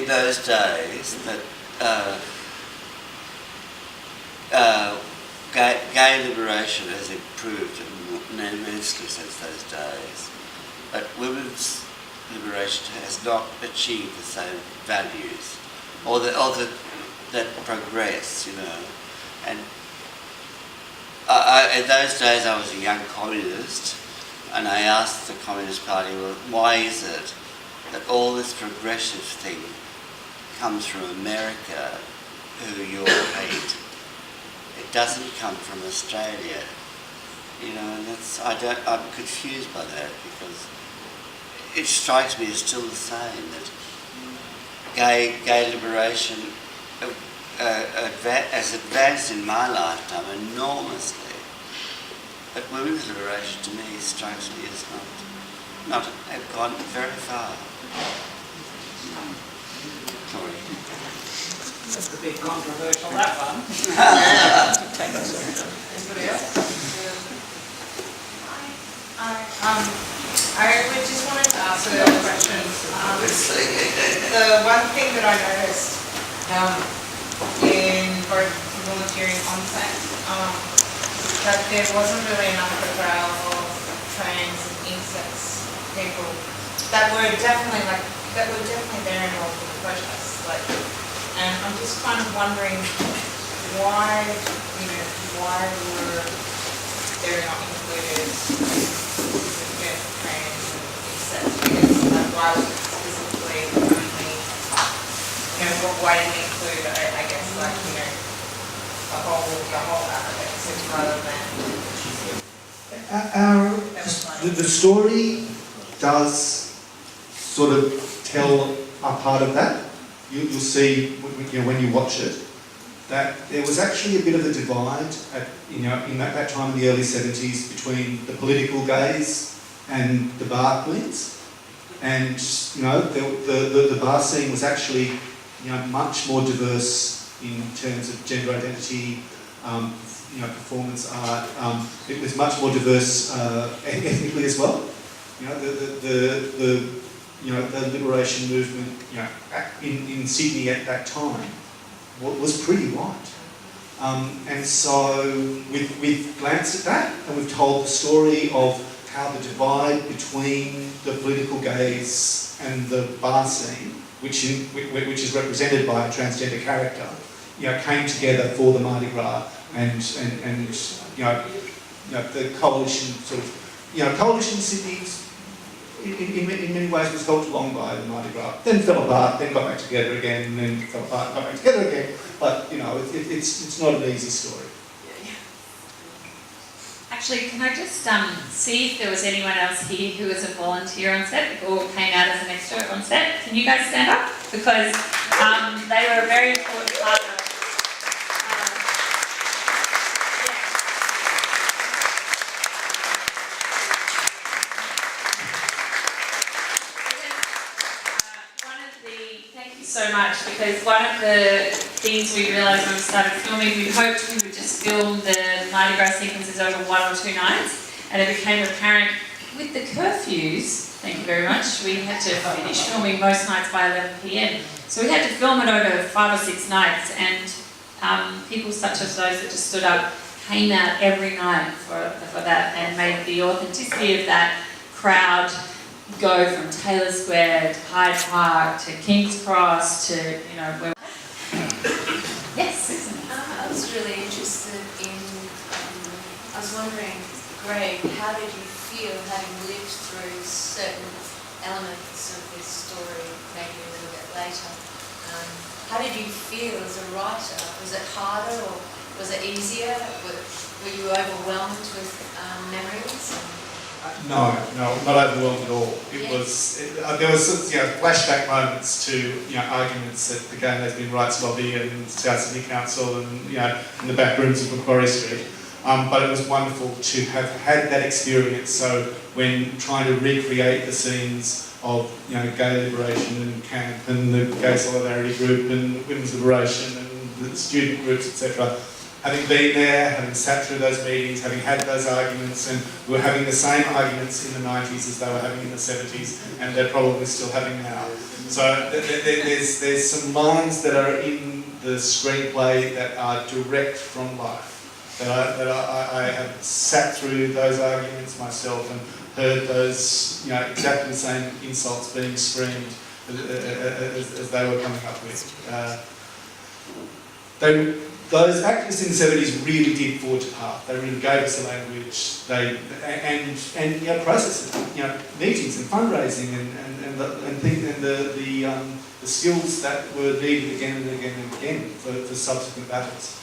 those days that gay liberation has improved immensely since those days, but women's liberation has not achieved the same values or that progress, you know. And in those days I was a young communist, and I asked the Communist Party, well, why is it that all this progressive thing comes from America, who you all hate? It doesn't come from Australia, you know, and I'm confused by that, because it strikes me as still the same, that gay liberation has advanced in my lifetime enormously, but women's liberation to me strikes me as not have gone very far. Sorry. That's a bit controversial, that one. Anybody else? I just wanted to ask a question. The one thing that I noticed in both volunteering on set, that there wasn't really enough portrayal of trans and intersex people that were definitely there in all of the protests. And I'm just kind of wondering why were they not included trans and intersex? Because why was it specifically only, why didn't they include, I guess, the whole aspect rather than the story does sort of tell a part of that. You'll see when you watch it that there was actually a bit of a divide in that time in the early 70s between the political gays and the bar queens, and the bar scene was actually much more diverse in terms of gender identity, performance art. It was much more diverse ethnically as well. The liberation movement, in Sydney at that time was pretty white. And so we've glanced at that, and we've told the story of how the divide between the political gays and the bar scene, which is represented by a transgender character, came together for the Mardi Gras, and the coalition coalition Sydney in many ways was helped along by the Mardi Gras, then fell apart, then got back together again, and then fell apart, got back together again. But it's not an easy story. Actually, can I just see if there was anyone else here who was a volunteer on set or came out as an extra on set? Can you guys stand up? Because they were a very important part of so much, because one of the things we realised when we started filming, we hoped we would just film the Mardi Gras sequences over 1 or 2 nights, and it became apparent with the curfews, thank you very much, we had to finish filming most nights by 11 p.m. So we had to film it over 5 or 6 nights, and people such as those that just stood up came out every night for that, and made the authenticity of that crowd go from Taylor Square to Hyde Park to King's Cross to, where... Yes, Susan. I was really interested in, I was wondering, Greg, how did you feel having lived through certain elements of this story, maybe a little bit later? How did you feel as a writer? Was it harder or was it easier? Were you overwhelmed with memories? No, not overwhelmed at all. There was flashback moments to arguments at the Gay and Lesbian Rights Lobby and South Sydney Council and in the back rooms of Macquarie Street. But it was wonderful to have had that experience. So when trying to recreate the scenes of gay liberation and camp and the gay solidarity group and women's liberation and the student groups, etc. Having been there, having sat through those meetings, having had those arguments, and we were having the same arguments in the 90s as they were having in the 70s, and they're probably still having now. So there's some lines that are in the screenplay that are direct from life. That I have sat through those arguments myself and heard those, you know, exactly the same insults being screamed as they were coming up with. Those activists in the 70s really did forge a path. They really gave us a language. And you know, processes, you know, meetings and fundraising and the skills that were needed again and again and again for subsequent battles.